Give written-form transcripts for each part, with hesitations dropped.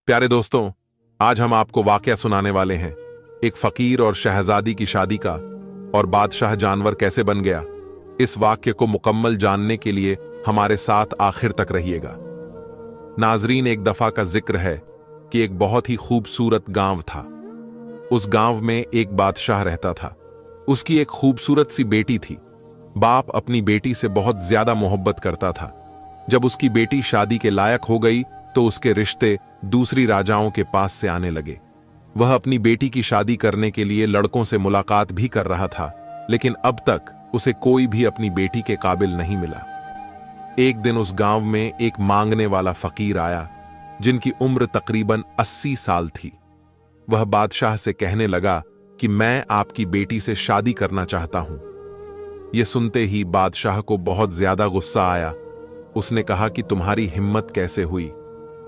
प्यारे दोस्तों, आज हम आपको वाकया सुनाने वाले हैं एक फकीर और शहजादी की शादी का, और बादशाह जानवर कैसे बन गया। इस वाक्य को मुकम्मल जानने के लिए हमारे साथ आखिर तक रहिएगा। नाजरीन, एक दफा का जिक्र है कि एक बहुत ही खूबसूरत गांव था। उस गांव में एक बादशाह रहता था। उसकी एक खूबसूरत सी बेटी थी। बाप अपनी बेटी से बहुत ज्यादा मोहब्बत करता था। जब उसकी बेटी शादी के लायक हो गई तो उसके रिश्ते दूसरी राजाओं के पास से आने लगे। वह अपनी बेटी की शादी करने के लिए लड़कों से मुलाकात भी कर रहा था, लेकिन अब तक उसे कोई भी अपनी बेटी के काबिल नहीं मिला। एक दिन उस गांव में एक मांगने वाला फकीर आया, जिनकी उम्र तकरीबन 80 साल थी। वह बादशाह से कहने लगा कि मैं आपकी बेटी से शादी करना चाहता हूं। यह सुनते ही बादशाह को बहुत ज्यादा गुस्सा आया। उसने कहा कि तुम्हारी हिम्मत कैसे हुई,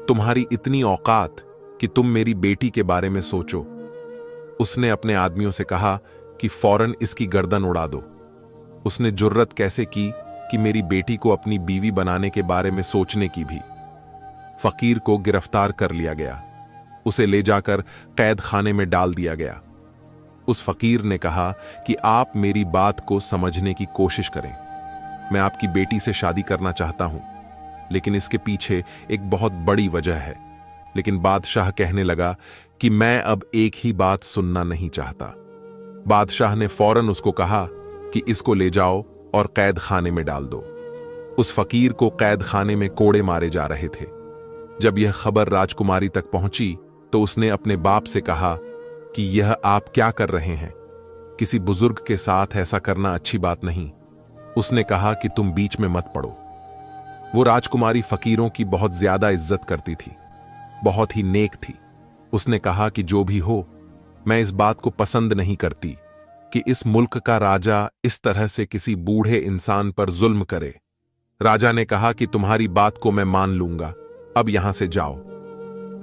तुम्हारी इतनी औकात कि तुम मेरी बेटी के बारे में सोचो। उसने अपने आदमियों से कहा कि फौरन इसकी गर्दन उड़ा दो। उसने जुर्रत कैसे की कि मेरी बेटी को अपनी बीवी बनाने के बारे में सोचने की भी। फकीर को गिरफ्तार कर लिया गया। उसे ले जाकर कैद खाने में डाल दिया गया। उस फकीर ने कहा कि आप मेरी बात को समझने की कोशिश करें। मैं आपकी बेटी से शादी करना चाहता हूं, लेकिन इसके पीछे एक बहुत बड़ी वजह है। लेकिन बादशाह कहने लगा कि मैं अब एक ही बात सुनना नहीं चाहता। बादशाह ने फौरन उसको कहा कि इसको ले जाओ और कैद खाने में डाल दो। उस फकीर को कैद खाने में कोड़े मारे जा रहे थे। जब यह खबर राजकुमारी तक पहुंची तो उसने अपने बाप से कहा कि यह आप क्या कर रहे हैं, किसी बुजुर्ग के साथ ऐसा करना अच्छी बात नहीं। उसने कहा कि तुम बीच में मत पड़ो। वो राजकुमारी फकीरों की बहुत ज्यादा इज्जत करती थी, बहुत ही नेक थी। उसने कहा कि जो भी हो, मैं इस बात को पसंद नहीं करती कि इस मुल्क का राजा इस तरह से किसी बूढ़े इंसान पर जुल्म करे। राजा ने कहा कि तुम्हारी बात को मैं मान लूंगा, अब यहां से जाओ।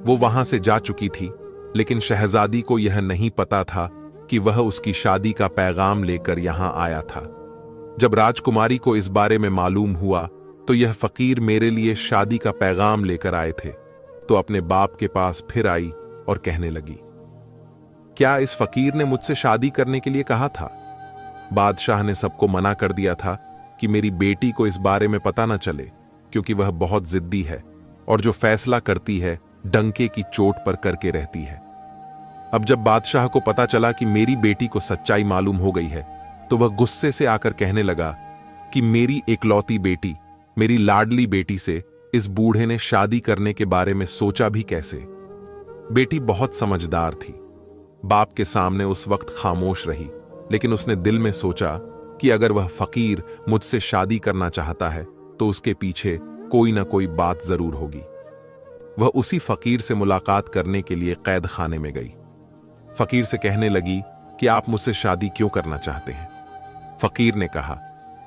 वो वहां से जा चुकी थी, लेकिन शहजादी को यह नहीं पता था कि वह उसकी शादी का पैगाम लेकर यहां आया था। जब राजकुमारी को इस बारे में मालूम हुआ तो यह फकीर मेरे लिए शादी का पैगाम लेकर आए थे, तो अपने बाप के पास फिर आई और कहने लगी, क्या इस फकीर ने मुझसे शादी करने के लिए कहा था? बादशाह ने सबको मना कर दिया था कि मेरी बेटी को इस बारे में पता न चले, क्योंकि वह बहुत जिद्दी है और जो फैसला करती है डंके की चोट पर करके रहती है। अब जब बादशाह को पता चला कि मेरी बेटी को सच्चाई मालूम हो गई है, तो वह गुस्से से आकर कहने लगा कि मेरी एकलौती बेटी, मेरी लाडली बेटी से इस बूढ़े ने शादी करने के बारे में सोचा भी कैसे? बेटी बहुत समझदार थी। बाप के सामने उस वक्त खामोश रही, लेकिन उसने दिल में सोचा कि अगर वह फकीर मुझसे शादी करना चाहता है तो उसके पीछे कोई ना कोई बात जरूर होगी। वह उसी फकीर से मुलाकात करने के लिए कैद खाने में गई। फकीर से कहने लगी कि आप मुझसे शादी क्यों करना चाहते हैं? फकीर ने कहा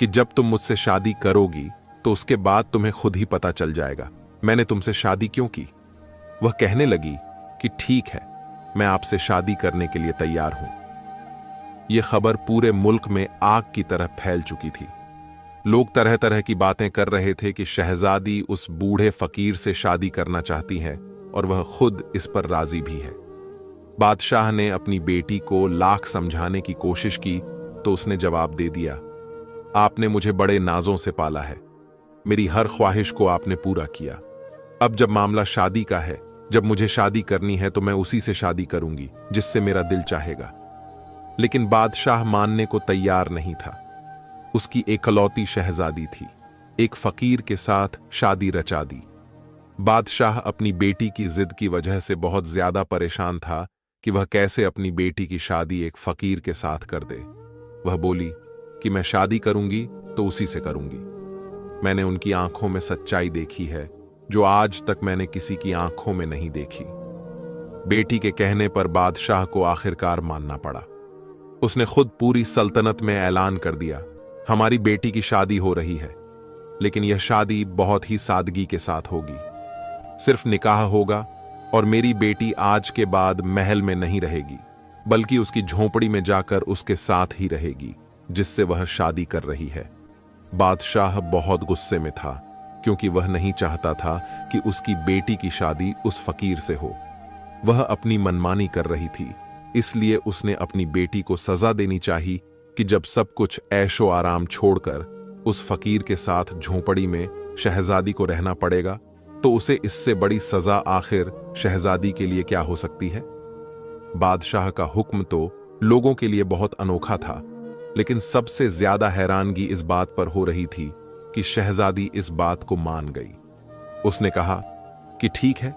कि जब तुम मुझसे शादी करोगी तो उसके बाद तुम्हें खुद ही पता चल जाएगा मैंने तुमसे शादी क्यों की। वह कहने लगी कि ठीक है, मैं आपसे शादी करने के लिए तैयार हूं। यह खबर पूरे मुल्क में आग की तरह फैल चुकी थी। लोग तरह तरह की बातें कर रहे थे कि शहजादी उस बूढ़े फकीर से शादी करना चाहती है और वह खुद इस पर राजी भी है। बादशाह ने अपनी बेटी को लाख समझाने की कोशिश की तो उसने जवाब दे दिया, आपने मुझे बड़े नाजों से पाला है, मेरी हर ख्वाहिश को आपने पूरा किया। अब जब मामला शादी का है, जब मुझे शादी करनी है तो मैं उसी से शादी करूंगी जिससे मेरा दिल चाहेगा। लेकिन बादशाह मानने को तैयार नहीं था। उसकी एकलौती शहजादी थी, एक फकीर के साथ शादी रचा दी। बादशाह अपनी बेटी की जिद की वजह से बहुत ज्यादा परेशान था कि वह कैसे अपनी बेटी की शादी एक फकीर के साथ कर दे। वह बोली कि मैं शादी करूंगी तो उसी से करूंगी। मैंने उनकी आंखों में सच्चाई देखी है जो आज तक मैंने किसी की आंखों में नहीं देखी। बेटी के कहने पर बादशाह को आखिरकार मानना पड़ा। उसने खुद पूरी सल्तनत में ऐलान कर दिया, हमारी बेटी की शादी हो रही है, लेकिन यह शादी बहुत ही सादगी के साथ होगी। सिर्फ निकाह होगा और मेरी बेटी आज के बाद महल में नहीं रहेगी, बल्कि उसकी झोंपड़ी में जाकर उसके साथ ही रहेगी जिससे वह शादी कर रही है। बादशाह बहुत गुस्से में था। क्योंकि वह नहीं चाहता था कि उसकी बेटी की शादी उस फकीर से हो। वह अपनी मनमानी कर रही थी, इसलिए उसने अपनी बेटी को सजा देनी चाहिए कि जब सब कुछ ऐशो आराम छोड़कर उस फकीर के साथ झोंपड़ी में शहजादी को रहना पड़ेगा, तो उसे इससे बड़ी सजा आखिर शहजादी के लिए क्या हो सकती है। बादशाह का हुक्म तो लोगों के लिए बहुत अनोखा था, लेकिन सबसे ज्यादा हैरानगी इस बात पर हो रही थी कि शहजादी इस बात को मान गई। उसने कहा कि ठीक है,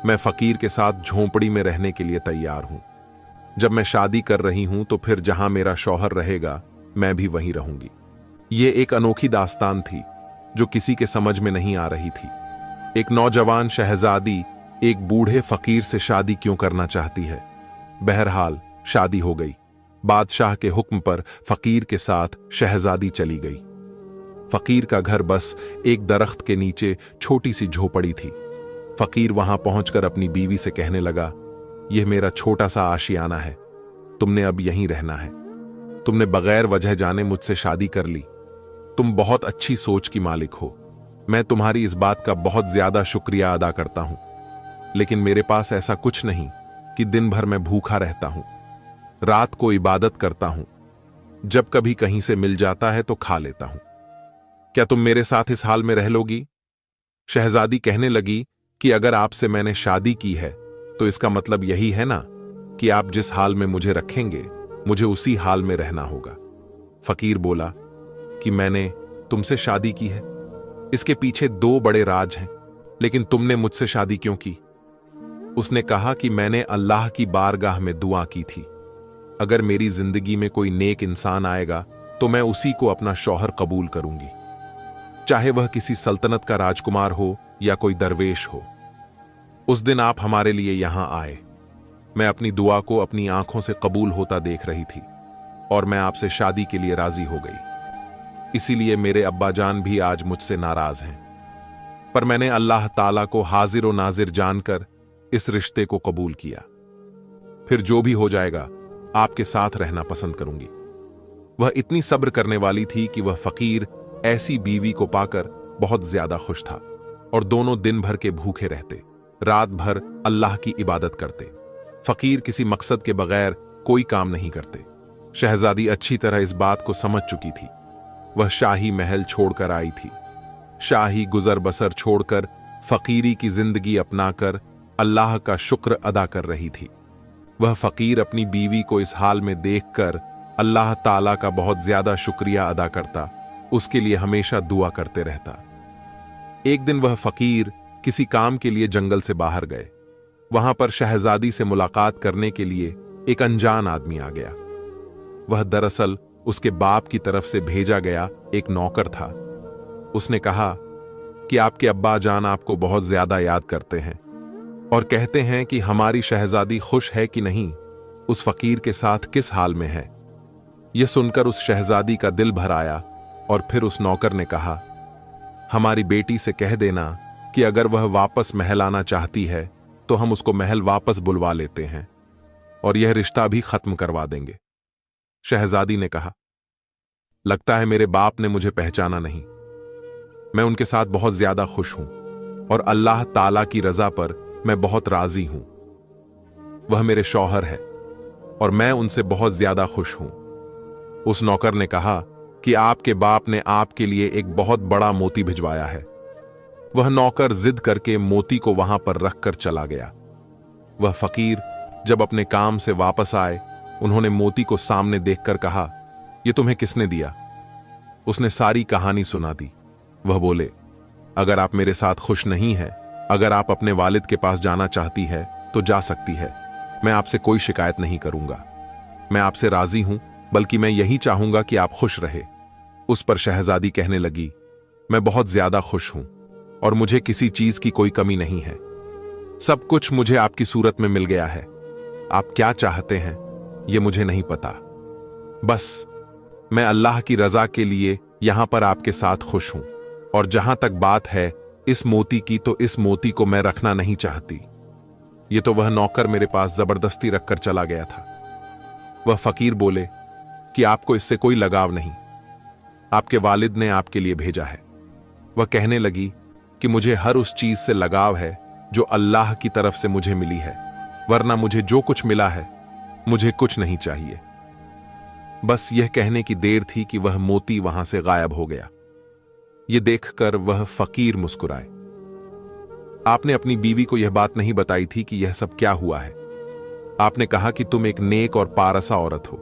मैं फकीर के साथ झोंपड़ी में रहने के लिए तैयार हूं। जब मैं शादी कर रही हूं तो फिर जहां मेरा शौहर रहेगा मैं भी वहीं रहूंगी। यह एक अनोखी दास्तान थी जो किसी के समझ में नहीं आ रही थी। एक नौजवान शहजादी एक बूढ़े फकीर से शादी क्यों करना चाहती है। बहरहाल शादी हो गई। बादशाह के हुक्म पर फकीर के साथ शहजादी चली गई। फकीर का घर बस एक दरख्त के नीचे छोटी सी झोपड़ी थी। फकीर वहां पहुंचकर अपनी बीवी से कहने लगा, यह मेरा छोटा सा आशियाना है, तुमने अब यहीं रहना है। तुमने बगैर वजह जाने मुझसे शादी कर ली। तुम बहुत अच्छी सोच की मालिक हो। मैं तुम्हारी इस बात का बहुत ज्यादा शुक्रिया अदा करता हूं, लेकिन मेरे पास ऐसा कुछ नहीं कि दिन भर मैं भूखा रहता हूं। रात को इबादत करता हूं, जब कभी कहीं से मिल जाता है तो खा लेता हूं। क्या तुम मेरे साथ इस हाल में रह लोगी? शहजादी कहने लगी कि अगर आपसे मैंने शादी की है तो इसका मतलब यही है ना कि आप जिस हाल में मुझे रखेंगे मुझे उसी हाल में रहना होगा। फकीर बोला कि मैंने तुमसे शादी की है, इसके पीछे दो बड़े राज हैं, लेकिन तुमने मुझसे शादी क्यों की? उसने कहा कि मैंने अल्लाह की बारगाह में दुआ की थी, अगर मेरी जिंदगी में कोई नेक इंसान आएगा तो मैं उसी को अपना शौहर कबूल करूंगी, चाहे वह किसी सल्तनत का राजकुमार हो या कोई दरवेश हो। उस दिन आप हमारे लिए यहां आए। मैं अपनी दुआ को अपनी आंखों से कबूल होता देख रही थी और मैं आपसे शादी के लिए राजी हो गई। इसीलिए मेरे अब्बा जान भी आज मुझसे नाराज हैं, पर मैंने अल्लाह ताला को हाजिर और नाजिर जानकर इस रिश्ते को कबूल किया। फिर जो भी हो जाएगा आपके साथ रहना पसंद करूंगी। वह इतनी सब्र करने वाली थी कि वह फकीर ऐसी बीवी को पाकर बहुत ज्यादा खुश था और दोनों दिन भर के भूखे रहते, रात भर अल्लाह की इबादत करते। फकीर किसी मकसद के बगैर कोई काम नहीं करते। शहजादी अच्छी तरह इस बात को समझ चुकी थी। वह शाही महल छोड़कर आई थी, शाही गुजर बसर छोड़कर फकीरी की जिंदगी अपनाकर अल्लाह का शुक्र अदा कर रही थी। वह फकीर अपनी बीवी को इस हाल में देखकर अल्लाह ताला का बहुत ज्यादा शुक्रिया अदा करता, उसके लिए हमेशा दुआ करते रहता। एक दिन वह फकीर किसी काम के लिए जंगल से बाहर गए। वहां पर शहजादी से मुलाकात करने के लिए एक अनजान आदमी आ गया। वह दरअसल उसके बाप की तरफ से भेजा गया एक नौकर था। उसने कहा कि आपके अब्बा जान आपको बहुत ज्यादा याद करते हैं और कहते हैं कि हमारी शहजादी खुश है कि नहीं, उस फकीर के साथ किस हाल में है। यह सुनकर उस शहजादी का दिल भर आया और फिर उस नौकर ने कहा, हमारी बेटी से कह देना कि अगर वह वापस महल आना चाहती है तो हम उसको महल वापस बुलवा लेते हैं और यह रिश्ता भी खत्म करवा देंगे। शहजादी ने कहा, लगता है मेरे बाप ने मुझे पहचाना नहीं। मैं उनके साथ बहुत ज्यादा खुश हूं और अल्लाह ताला की रजा पर मैं बहुत राजी हूं। वह मेरे शौहर है और मैं उनसे बहुत ज्यादा खुश हूं। उस नौकर ने कहा कि आपके बाप ने आपके लिए एक बहुत बड़ा मोती भिजवाया है। वह नौकर जिद करके मोती को वहां पर रखकर चला गया। वह फकीर जब अपने काम से वापस आए, उन्होंने मोती को सामने देखकर कहा, यह तुम्हें किसने दिया? उसने सारी कहानी सुना दी। वह बोले, अगर आप मेरे साथ खुश नहीं हैं, अगर आप अपने वालिद के पास जाना चाहती है तो जा सकती है। मैं आपसे कोई शिकायत नहीं करूंगा। मैं आपसे राजी हूं, बल्कि मैं यही चाहूंगा कि आप खुश रहे। उस पर शहजादी कहने लगी, मैं बहुत ज्यादा खुश हूं और मुझे किसी चीज की कोई कमी नहीं है। सब कुछ मुझे आपकी सूरत में मिल गया है। आप क्या चाहते हैं यह मुझे नहीं पता, बस मैं अल्लाह की रजा के लिए यहां पर आपके साथ खुश हूं। और जहां तक बात है इस मोती की, तो इस मोती को मैं रखना नहीं चाहती। ये तो वह नौकर मेरे पास जबरदस्ती रखकर चला गया था। वह फकीर बोले कि आपको इससे कोई लगाव नहीं, आपके वालिद ने आपके लिए भेजा है। वह कहने लगी कि मुझे हर उस चीज से लगाव है जो अल्लाह की तरफ से मुझे मिली है, वरना मुझे जो कुछ मिला है मुझे कुछ नहीं चाहिए। बस यह कहने की देर थी कि वह मोती वहां से गायब हो गया। यह देखकर वह फकीर मुस्कुराए। आपने अपनी बीवी को यह बात नहीं बताई थी कि यह सब क्या हुआ है। आपने कहा कि तुम एक नेक और पारसा औरत हो।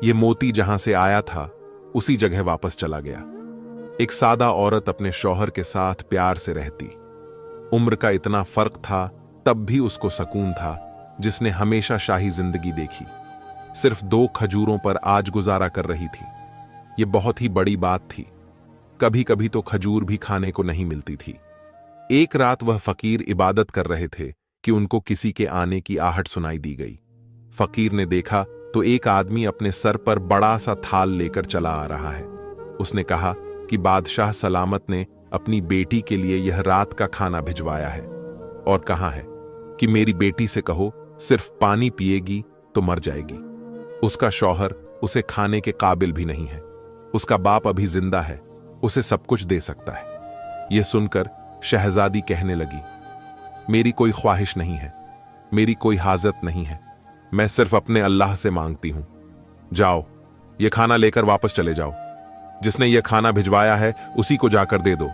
यह मोती जहां से आया था उसी जगह वापस चला गया। एक सादा औरत अपने शौहर के साथ प्यार से रहती। उम्र का इतना फर्क था, तब भी उसको सुकून था, जिसने हमेशा शाही जिंदगी देखी। सिर्फ 2 खजूरों पर आज गुजारा कर रही थी। यह बहुत ही बड़ी बात थी। कभी कभी तो खजूर भी खाने को नहीं मिलती थी। एक रात वह फकीर इबादत कर रहे थे कि उनको किसी के आने की आहट सुनाई दी गई। फकीर ने देखा तो एक आदमी अपने सर पर बड़ा सा थाल लेकर चला आ रहा है। उसने कहा कि बादशाह सलामत ने अपनी बेटी के लिए यह रात का खाना भिजवाया है और कहा है कि मेरी बेटी से कहो सिर्फ पानी पिएगी तो मर जाएगी। उसका शौहर उसे खाने के काबिल भी नहीं है। उसका बाप अभी जिंदा है, उसे सब कुछ दे सकता है। यह सुनकर शहजादी कहने लगी, मेरी कोई ख्वाहिश नहीं है, मेरी कोई हाजत नहीं है, मैं सिर्फ अपने अल्लाह से मांगती हूं। जाओ, यह खाना लेकर वापस चले जाओ। जिसने यह खाना भिजवाया है उसी को जाकर दे दो।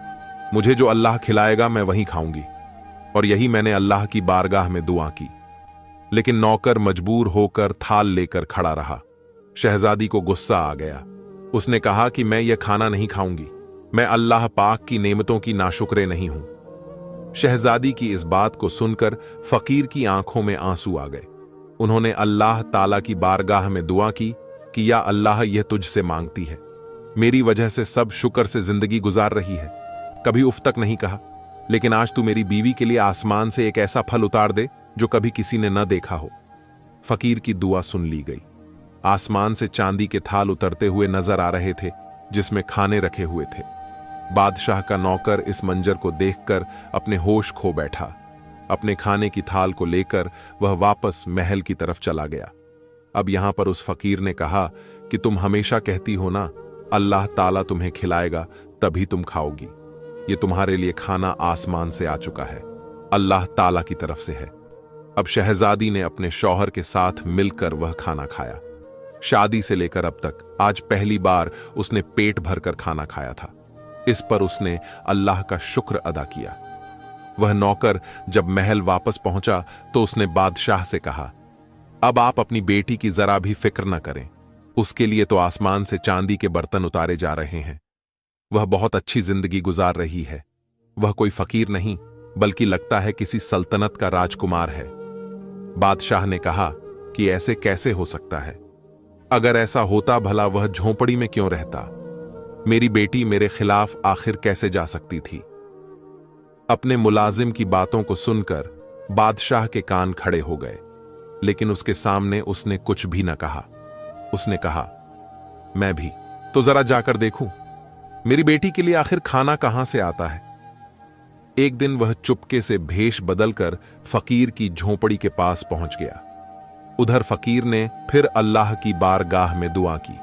मुझे जो अल्लाह खिलाएगा मैं वही खाऊंगी। और यही मैंने अल्लाह की बारगाह में दुआ की। लेकिन नौकर मजबूर होकर थाल लेकर खड़ा रहा। शहजादी को गुस्सा आ गया। उसने कहा कि मैं यह खाना नहीं खाऊंगी, मैं अल्लाह पाक की नेमतों की नाशुक्रे नहीं हूं। शहजादी की इस बात को सुनकर फकीर की आंखों में आंसू आ गए। उन्होंने अल्लाह ताला की बारगाह में दुआ की कि या अल्लाह, यह तुझसे मांगती है, मेरी वजह से सब शुक्र से जिंदगी गुजार रही है, कभी उफ तक नहीं कहा, लेकिन आज तू मेरी बीवी के लिए आसमान से एक ऐसा फल उतार दे जो कभी किसी ने न देखा हो। फकीर की दुआ सुन ली गई। आसमान से चांदी के थाल उतरते हुए नजर आ रहे थे जिसमें खाने रखे हुए थे। बादशाह का नौकर इस मंजर को देखकर अपने होश खो बैठा। अपने खाने की थाल को लेकर वह वापस महल की तरफ चला गया। अब यहां पर उस फकीर ने कहा कि तुम हमेशा कहती हो ना, अल्लाह ताला तुम्हें खिलाएगा तभी तुम खाओगी। ये तुम्हारे लिए खाना आसमान से आ चुका है, अल्लाह ताला की तरफ से है। अब शहजादी ने अपने शौहर के साथ मिलकर वह खाना खाया। शादी से लेकर अब तक आज पहली बार उसने पेट भरकर खाना खाया था। इस पर उसने अल्लाह का शुक्र अदा किया। वह नौकर जब महल वापस पहुंचा तो उसने बादशाह से कहा, अब आप अपनी बेटी की जरा भी फिक्र न करें, उसके लिए तो आसमान से चांदी के बर्तन उतारे जा रहे हैं। वह बहुत अच्छी जिंदगी गुजार रही है। वह कोई फकीर नहीं बल्कि लगता है किसी सल्तनत का राजकुमार है। बादशाह ने कहा कि ऐसे कैसे हो सकता है? अगर ऐसा होता भला वह झोंपड़ी में क्यों रहता? मेरी बेटी मेरे खिलाफ आखिर कैसे जा सकती थी? अपने मुलाजिम की बातों को सुनकर बादशाह के कान खड़े हो गए, लेकिन उसके सामने उसने कुछ भी न कहा। उसने कहा, मैं भी तो जरा जाकर देखूं, मेरी बेटी के लिए आखिर खाना कहां से आता है। एक दिन वह चुपके से भेष बदलकर फकीर की झोंपड़ी के पास पहुंच गया। उधर फकीर ने फिर अल्लाह की बारगाह में दुआ की।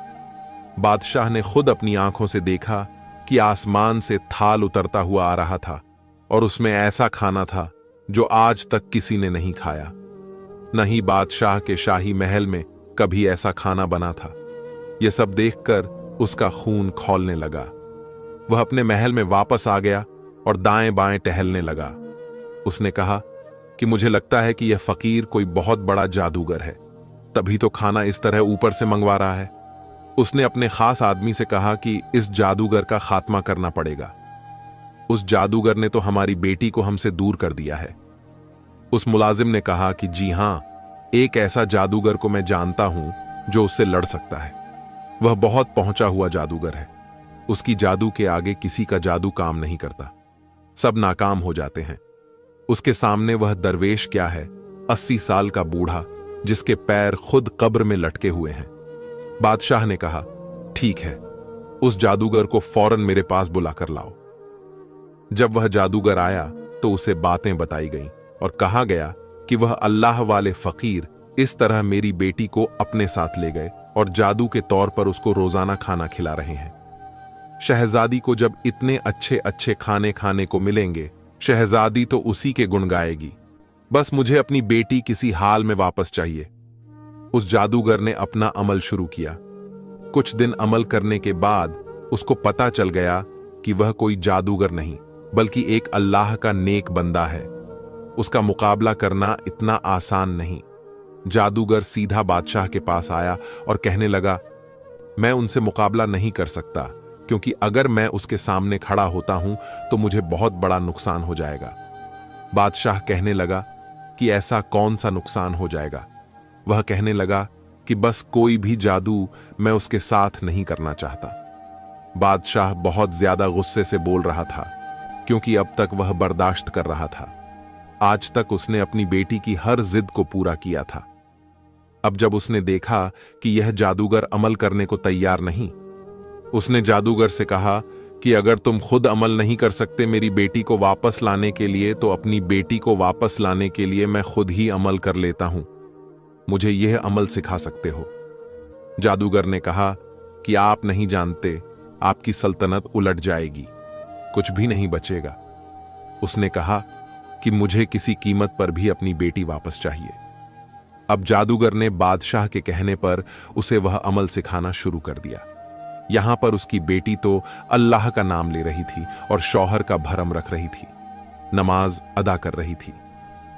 बादशाह ने खुद अपनी आंखों से देखा कि आसमान से थाल उतरता हुआ आ रहा था और उसमें ऐसा खाना था जो आज तक किसी ने नहीं खाया। नहीं बादशाह के शाही महल में कभी ऐसा खाना बना था। यह सब देखकर उसका खून खौलने लगा। वह अपने महल में वापस आ गया और दाएं बाएं टहलने लगा। उसने कहा कि मुझे लगता है कि यह फकीर कोई बहुत बड़ा जादूगर है, तभी तो खाना इस तरह ऊपर से मंगवा रहा है। उसने अपने खास आदमी से कहा कि इस जादूगर का खात्मा करना पड़ेगा। उस जादूगर ने तो हमारी बेटी को हमसे दूर कर दिया है। उस मुलाजिम ने कहा कि जी हां, एक ऐसा जादूगर को मैं जानता हूं जो उससे लड़ सकता है। वह बहुत पहुंचा हुआ जादूगर है। उसकी जादू के आगे किसी का जादू काम नहीं करता, सब नाकाम हो जाते हैं। उसके सामने वह दरवेश क्या है, 80 साल का बूढ़ा जिसके पैर खुद कब्र में लटके हुए हैं। बादशाह ने कहा, ठीक है, उस जादूगर को फौरन मेरे पास बुलाकर लाओ। जब वह जादूगर आया तो उसे बातें बताई गईं और कहा गया कि वह अल्लाह वाले फकीर इस तरह मेरी बेटी को अपने साथ ले गए और जादू के तौर पर उसको रोजाना खाना खिला रहे हैं। शहजादी को जब इतने अच्छे अच्छे खाने खाने को मिलेंगे, शहजादी तो उसी के गुण गाएगी। बस मुझे अपनी बेटी किसी हाल में वापस चाहिए। उस जादूगर ने अपना अमल शुरू किया। कुछ दिन अमल करने के बाद उसको पता चल गया कि वह कोई जादूगर नहीं बल्कि एक अल्लाह का नेक बंदा है। उसका मुकाबला करना इतना आसान नहीं। जादूगर सीधा बादशाह के पास आया और कहने लगा, मैं उनसे मुकाबला नहीं कर सकता, क्योंकि अगर मैं उसके सामने खड़ा होता हूं तो मुझे बहुत बड़ा नुकसान हो जाएगा। बादशाह कहने लगा कि ऐसा कौन सा नुकसान हो जाएगा। वह कहने लगा कि बस कोई भी जादू मैं उसके साथ नहीं करना चाहता। बादशाह बहुत ज्यादा गुस्से से बोल रहा था, क्योंकि अब तक वह बर्दाश्त कर रहा था। आज तक उसने अपनी बेटी की हर जिद को पूरा किया था। अब जब उसने देखा कि यह जादूगर अमल करने को तैयार नहीं, उसने जादूगर से कहा कि अगर तुम खुद अमल नहीं कर सकते मेरी बेटी को वापस लाने के लिए, तो अपनी बेटी को वापस लाने के लिए मैं खुद ही अमल कर लेता हूं। मुझे यह अमल सिखा सकते हो। जादूगर ने कहा कि आप नहीं जानते, आपकी सल्तनत उलट जाएगी, कुछ भी नहीं बचेगा। उसने कहा कि मुझे किसी कीमत पर भी अपनी बेटी वापस चाहिए। अब जादूगर ने बादशाह के कहने पर उसे वह अमल सिखाना शुरू कर दिया। यहां पर उसकी बेटी तो अल्लाह का नाम ले रही थी और शौहर का भरम रख रही थी, नमाज अदा कर रही थी,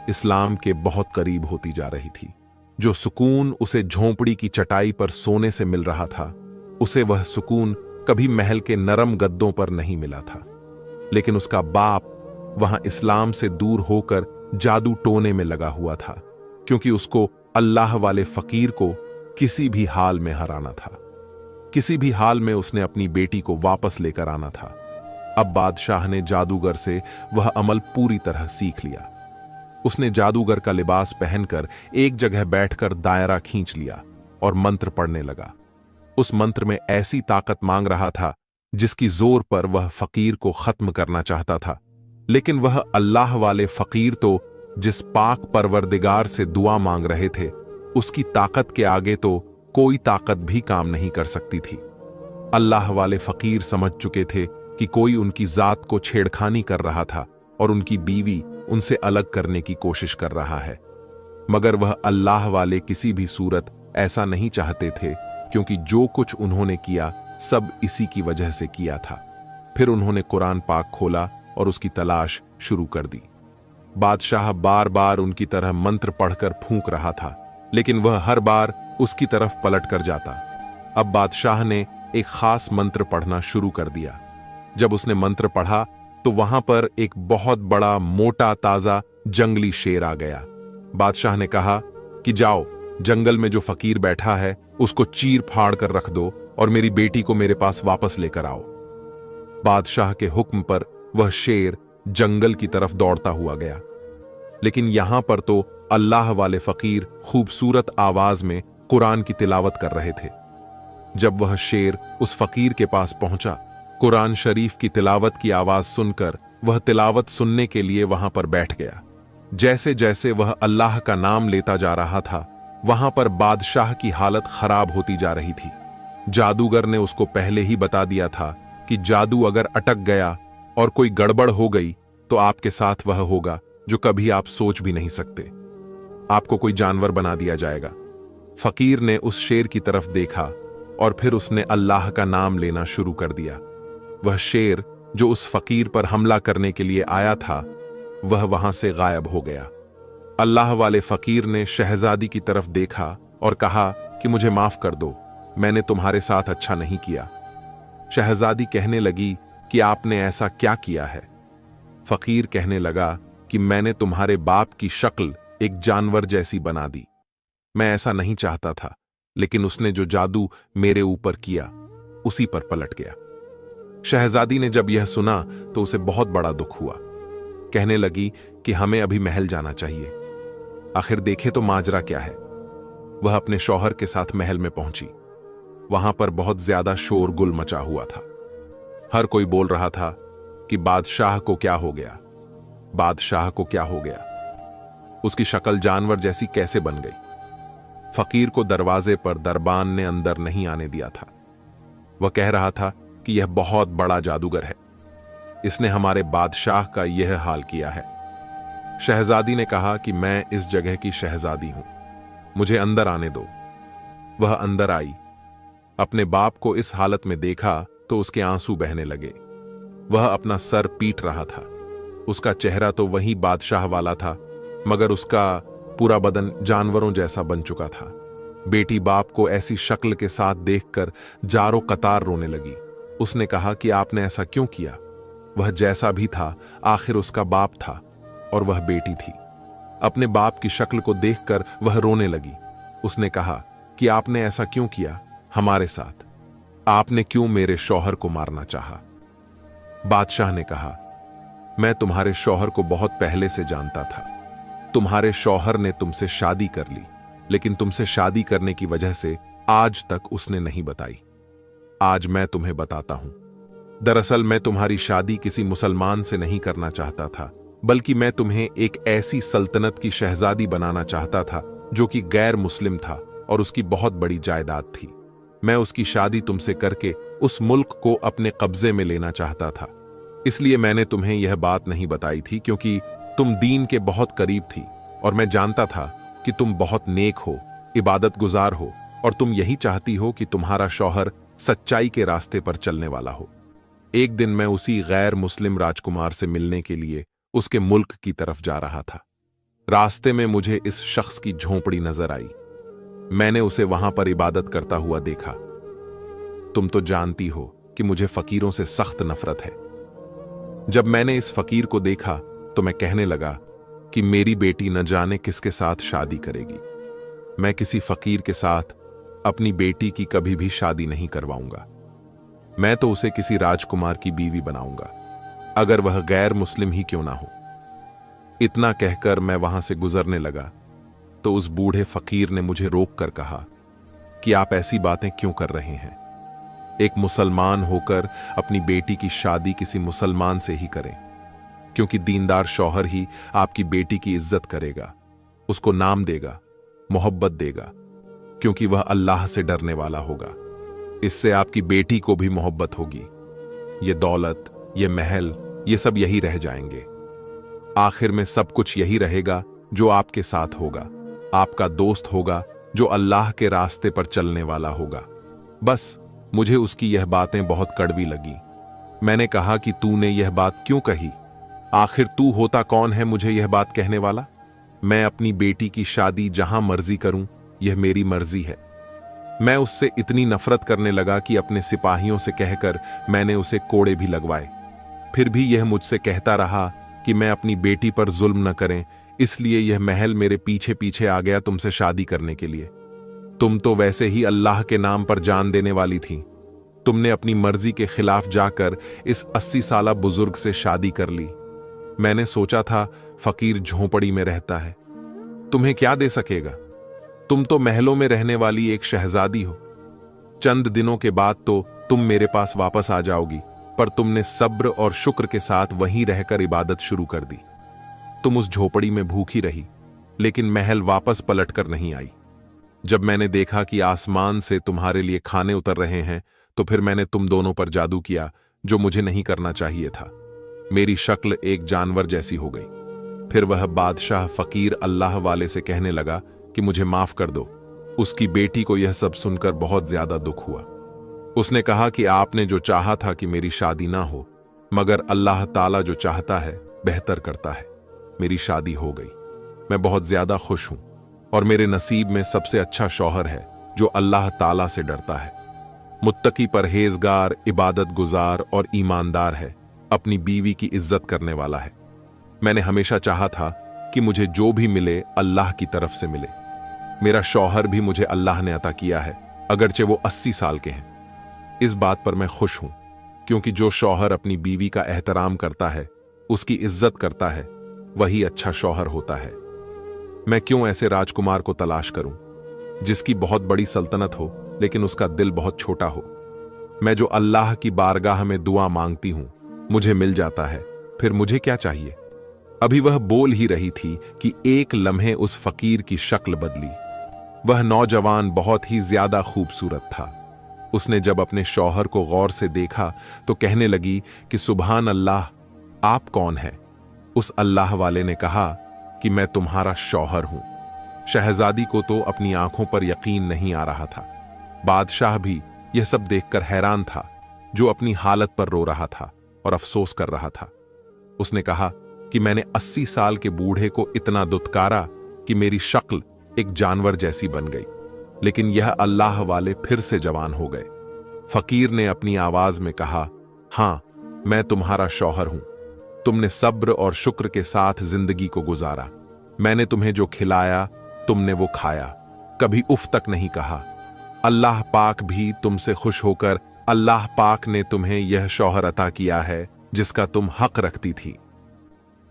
इस्लाम के बहुत करीब होती जा रही थी। जो सुकून उसे झोंपड़ी की चटाई पर सोने से मिल रहा था, उसे वह सुकून कभी महल के नरम गद्दों पर नहीं मिला था। लेकिन उसका बाप वहां इस्लाम से दूर होकर जादू टोने में लगा हुआ था, क्योंकि उसको अल्लाह वाले फकीर को किसी भी हाल में हराना था। किसी भी हाल में उसने अपनी बेटी को वापस लेकर आना था। अब बादशाह ने जादूगर से वह अमल पूरी तरह सीख लिया। उसने जादूगर का लिबास पहनकर एक जगह बैठकर दायरा खींच लिया और मंत्र पढ़ने लगा। उस मंत्र में ऐसी ताकत मांग रहा था जिसकी जोर पर वह फकीर को खत्म करना चाहता था। लेकिन वह अल्लाह वाले फकीर तो जिस पाक परवरदिगार से दुआ मांग रहे थे, उसकी ताकत के आगे तो कोई ताकत भी काम नहीं कर सकती थी। अल्लाह वाले फकीर समझ चुके थे कि कोई उनकी जात को छेड़खानी कर रहा था और उनकी बीवी उनसे अलग करने की कोशिश कर रहा है। मगर वह अल्लाह वाले किसी भी सूरत ऐसा नहीं चाहते थे, क्योंकि जो कुछ उन्होंने किया सब इसी की वजह से किया था। फिर उन्होंने कुरान पाक खोला और उसकी तलाश शुरू कर दी। बादशाह बार बार उनकी तरह मंत्र पढ़कर फूंक रहा था, लेकिन वह हर बार उसकी तरफ पलट कर जाता। अब बादशाह ने एक खास मंत्र पढ़ना शुरू कर दिया। जब उसने मंत्र पढ़ा तो वहां पर एक बहुत बड़ा मोटा ताजा जंगली शेर आ गया। बादशाह ने कहा कि जाओ, जंगल में जो फकीर बैठा है उसको चीर फाड़ कर रख दो और मेरी बेटी को मेरे पास वापस लेकर आओ। बादशाह के हुक्म पर वह शेर जंगल की तरफ दौड़ता हुआ गया। लेकिन यहां पर तो अल्लाह वाले फकीर खूबसूरत आवाज में कुरान की तिलावत कर रहे थे। जब वह शेर उस फकीर के पास पहुंचा, कुरान शरीफ की तिलावत की आवाज सुनकर वह तिलावत सुनने के लिए वहां पर बैठ गया। जैसे जैसे वह अल्लाह का नाम लेता जा रहा था, वहां पर बादशाह की हालत खराब होती जा रही थी। जादूगर ने उसको पहले ही बता दिया था कि जादू अगर अटक गया और कोई गड़बड़ हो गई तो आपके साथ वह होगा जो कभी आप सोच भी नहीं सकते। आपको कोई जानवर बना दिया जाएगा। फकीर ने उस शेर की तरफ देखा और फिर उसने अल्लाह का नाम लेना शुरू कर दिया। वह शेर जो उस फकीर पर हमला करने के लिए आया था, वह वहां से गायब हो गया। अल्लाह वाले फकीर ने शहजादी की तरफ देखा और कहा कि मुझे माफ कर दो, मैंने तुम्हारे साथ अच्छा नहीं किया। शहजादी कहने लगी कि आपने ऐसा क्या किया है? फकीर कहने लगा कि मैंने तुम्हारे बाप की शक्ल एक जानवर जैसी बना दी। मैं ऐसा नहीं चाहता था, लेकिन उसने जो जादू मेरे ऊपर किया उसी पर पलट गया। शहजादी ने जब यह सुना तो उसे बहुत बड़ा दुख हुआ। कहने लगी कि हमें अभी महल जाना चाहिए, आखिर देखे तो माजरा क्या है। वह अपने शौहर के साथ महल में पहुंची। वहां पर बहुत ज्यादा शोरगुल मचा हुआ था। हर कोई बोल रहा था कि बादशाह को क्या हो गया, बादशाह को क्या हो गया, उसकी शक्ल जानवर जैसी कैसे बन गई। फकीर को दरवाजे पर दरबान ने अंदर नहीं आने दिया था। वह कह रहा था कि यह बहुत बड़ा जादूगर है। इसने हमारे बादशाह का यह हाल किया है। शहजादी ने कहा कि मैं इस जगह की शहजादी हूं, मुझे अंदर आने दो। वह अंदर आई। अपने बाप को इस हालत में देखा तो उसके आंसू बहने लगे। वह अपना सर पीट रहा था। उसका चेहरा तो वही बादशाह वाला था, मगर उसका पूरा बदन जानवरों जैसा बन चुका था। बेटी बाप को ऐसी शक्ल के साथ देखकर जारो कतार रोने लगी। उसने कहा कि आपने ऐसा क्यों किया? वह जैसा भी था आखिर उसका बाप था और वह बेटी थी। अपने बाप की शक्ल को देखकर वह रोने लगी। उसने कहा कि आपने ऐसा क्यों किया हमारे साथ? आपने क्यों मेरे शौहर को मारना चाहा? बादशाह ने कहा, मैं तुम्हारे शौहर को बहुत पहले से जानता था। तुम्हारे शौहर ने तुमसे शादी कर ली, लेकिन तुमसे शादी करने की वजह से आज तक उसने नहीं बताई। आज मैं तुम्हें बताता हूं। दरअसल मैं तुम्हारी शादी किसी मुसलमान से नहीं करना चाहता था, बल्कि मैं तुम्हें एक ऐसी सल्तनत की शहजादी बनाना चाहता था जो कि गैर मुस्लिम था और उसकी बहुत बड़ी जायदाद थी। मैं उसकी शादी तुमसे करके उस मुल्क को अपने कब्जे में लेना चाहता था। इसलिए मैंने तुम्हें यह बात नहीं बताई थी, क्योंकि तुम दीन के बहुत करीब थी और मैं जानता था कि तुम बहुत नेक हो, इबादत गुजार हो और तुम यही चाहती हो कि तुम्हारा शौहर सच्चाई के रास्ते पर चलने वाला हो। एक दिन मैं उसी गैर मुस्लिम राजकुमार से मिलने के लिए उसके मुल्क की तरफ जा रहा था। रास्ते में मुझे इस शख्स की झोंपड़ी नजर आई। मैंने उसे वहां पर इबादत करता हुआ देखा। तुम तो जानती हो कि मुझे फकीरों से सख्त नफरत है। जब मैंने इस फकीर को देखा तो मैं कहने लगा कि मेरी बेटी न जाने किसके साथ शादी करेगी। मैं किसी फकीर के साथ अपनी बेटी की कभी भी शादी नहीं करवाऊंगा। मैं तो उसे किसी राजकुमार की बीवी बनाऊंगा, अगर वह गैर मुस्लिम ही क्यों ना हो। इतना कहकर मैं वहां से गुजरने लगा तो उस बूढ़े फकीर ने मुझे रोककर कहा कि आप ऐसी बातें क्यों कर रहे हैं? एक मुसलमान होकर अपनी बेटी की शादी किसी मुसलमान से ही करें, क्योंकि दीनदार शौहर ही आपकी बेटी की इज्जत करेगा, उसको नाम देगा, मोहब्बत देगा, क्योंकि वह अल्लाह से डरने वाला होगा। इससे आपकी बेटी को भी मोहब्बत होगी। ये दौलत, ये महल, ये सब यही रह जाएंगे। आखिर में सब कुछ यही रहेगा जो आपके साथ होगा। आपका दोस्त होगा जो अल्लाह के रास्ते पर चलने वाला होगा। बस मुझे उसकी यह बातें बहुत कड़वी लगी। मैंने कहा कि तूने यह बात क्यों कही? आखिर तू होता कौन है मुझे यह बात कहने वाला? मैं अपनी बेटी की शादी जहां मर्जी करूं, यह मेरी मर्जी है। मैं उससे इतनी नफरत करने लगा कि अपने सिपाहियों से कहकर मैंने उसे कोड़े भी लगवाए। फिर भी यह मुझसे कहता रहा कि मैं अपनी बेटी पर जुल्म न करें, इसलिए यह महल मेरे पीछे पीछे आ गया तुमसे शादी करने के लिए। तुम तो वैसे ही अल्लाह के नाम पर जान देने वाली थी। तुमने अपनी मर्जी के खिलाफ जाकर इस 80 साला बुजुर्ग से शादी कर ली। मैंने सोचा था फकीर झोंपड़ी में रहता है, तुम्हें क्या दे सकेगा? तुम तो महलों में रहने वाली एक शहजादी हो। चंद दिनों के बाद तो तुम मेरे पास वापस आ जाओगी, पर तुमने सब्र और शुक्र के साथ वहीं रहकर इबादत शुरू कर दी। तुम उस झोपड़ी में भूखी रही, लेकिन महल वापस पलट कर नहीं आई। जब मैंने देखा कि आसमान से तुम्हारे लिए खाने उतर रहे हैं, तो फिर मैंने तुम दोनों पर जादू किया, जो मुझे नहीं करना चाहिए था। मेरी शक्ल एक जानवर जैसी हो गई। फिर वह बादशाह फकीर अल्लाह वाले से कहने लगा कि मुझे माफ कर दो। उसकी बेटी को यह सब सुनकर बहुत ज्यादा दुख हुआ। उसने कहा कि आपने जो चाहा था कि मेरी शादी ना हो, मगर अल्लाह ताला जो चाहता है बेहतर करता है। मेरी शादी हो गई। मैं बहुत ज्यादा खुश हूं और मेरे नसीब में सबसे अच्छा शौहर है जो अल्लाह ताला से डरता है, मुत्तकी, परहेजगार, इबादत गुजार और ईमानदार है, अपनी बीवी की इज्जत करने वाला है। मैंने हमेशा चाहा था कि मुझे जो भी मिले अल्लाह की तरफ से मिले। मेरा शौहर भी मुझे अल्लाह ने अता किया है, अगरचे वो 80 साल के हैं। इस बात पर मैं खुश हूं, क्योंकि जो शौहर अपनी बीवी का एहतराम करता है, उसकी इज्जत करता है, वही अच्छा शौहर होता है। मैं क्यों ऐसे राजकुमार को तलाश करूं जिसकी बहुत बड़ी सल्तनत हो लेकिन उसका दिल बहुत छोटा हो? मैं जो अल्लाह की बारगाह में दुआ मांगती हूं मुझे मिल जाता है, फिर मुझे क्या चाहिए? अभी वह बोल ही रही थी कि एक लम्हे उस फकीर की शक्ल बदली। वह नौजवान बहुत ही ज्यादा खूबसूरत था। उसने जब अपने शौहर को गौर से देखा तो कहने लगी कि सुभान अल्लाह, आप कौन हैं? उस अल्लाह वाले ने कहा कि मैं तुम्हारा शौहर हूं। शहजादी को तो अपनी आंखों पर यकीन नहीं आ रहा था। बादशाह भी यह सब देखकर हैरान था, जो अपनी हालत पर रो रहा था और अफसोस कर रहा था। उसने कहा कि मैंने 80 साल के बूढ़े को इतना दुत्कारा कि मेरी शक्ल एक जानवर जैसी बन गई, लेकिन यह अल्लाह वाले फिर से जवान हो गए। फकीर ने अपनी आवाज में कहा, हां, मैं तुम्हारा शौहर हूं। तुमने सब्र और शुक्र के साथ जिंदगी को गुजारा। मैंने तुम्हें जो खिलाया तुमने वो खाया, कभी उफ तक नहीं कहा। अल्लाह पाक भी तुमसे खुश होकर अल्लाह पाक ने तुम्हें यह शौहर अता किया है जिसका तुम हक रखती थी।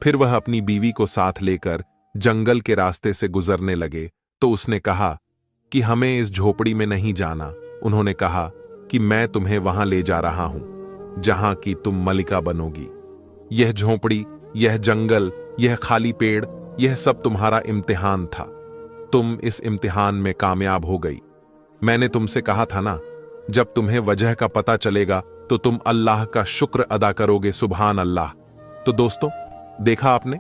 फिर वह अपनी बीवी को साथ लेकर जंगल के रास्ते से गुजरने लगे तो उसने कहा कि हमें इस झोपड़ी में नहीं जाना। उन्होंने कहा कि मैं तुम्हें वहां ले जा रहा हूं जहां की तुम मलिका बनोगी। यह झोपड़ी, यह जंगल, यह खाली पेड़, यह सब तुम्हारा इम्तिहान था। तुम इस इम्तिहान में कामयाब हो गई। मैंने तुमसे कहा था ना, जब तुम्हें वजह का पता चलेगा तो तुम अल्लाह का शुक्र अदा करोगे। सुभान अल्लाह। तो दोस्तों, देखा आपने,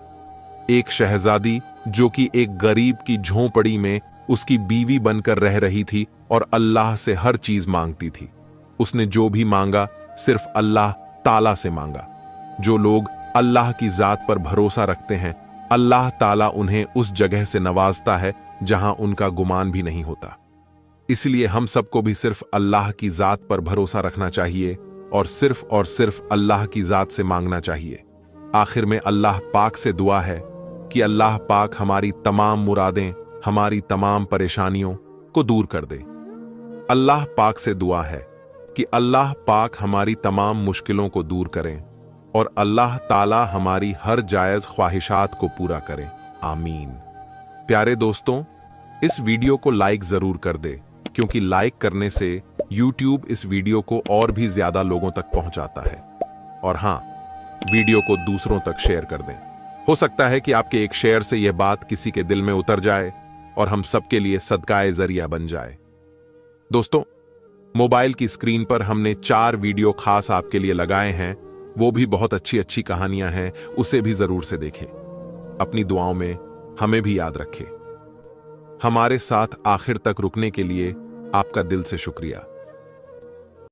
एक शहजादी जो कि एक गरीब की झोंपड़ी में उसकी बीवी बनकर रह रही थी और अल्लाह से हर चीज मांगती थी। उसने जो भी मांगा सिर्फ अल्लाह ताला से मांगा। जो लोग अल्लाह की जात पर भरोसा रखते हैं, अल्लाह ताला उन्हें उस जगह से नवाजता है जहां उनका गुमान भी नहीं होता। इसलिए हम सबको भी सिर्फ अल्लाह की जात पर भरोसा रखना चाहिए और सिर्फ अल्लाह की जात से मांगना चाहिए। आखिर में अल्लाह पाक से दुआ है कि अल्लाह पाक हमारी तमाम मुरादें, हमारी तमाम परेशानियों को दूर कर दे। अल्लाह पाक से दुआ है कि अल्लाह पाक हमारी तमाम मुश्किलों को दूर करें और अल्लाह ताला हमारी हर जायज ख्वाहिशात को पूरा करें। आमीन। प्यारे दोस्तों, इस वीडियो को लाइक जरूर कर दे, क्योंकि लाइक करने से YouTube इस वीडियो को और भी ज्यादा लोगों तक पहुंचाता है। और हां, वीडियो को दूसरों तक शेयर कर दें। हो सकता है कि आपके एक शेयर से यह बात किसी के दिल में उतर जाए और हम सबके लिए सदकाए जरिया बन जाए। दोस्तों, मोबाइल की स्क्रीन पर हमने 4 वीडियो खास आपके लिए लगाए हैं। वो भी बहुत अच्छी अच्छी कहानियां हैं, उसे भी जरूर से देखें। अपनी दुआओं में हमें भी याद रखें। हमारे साथ आखिर तक रुकने के लिए आपका दिल से शुक्रिया।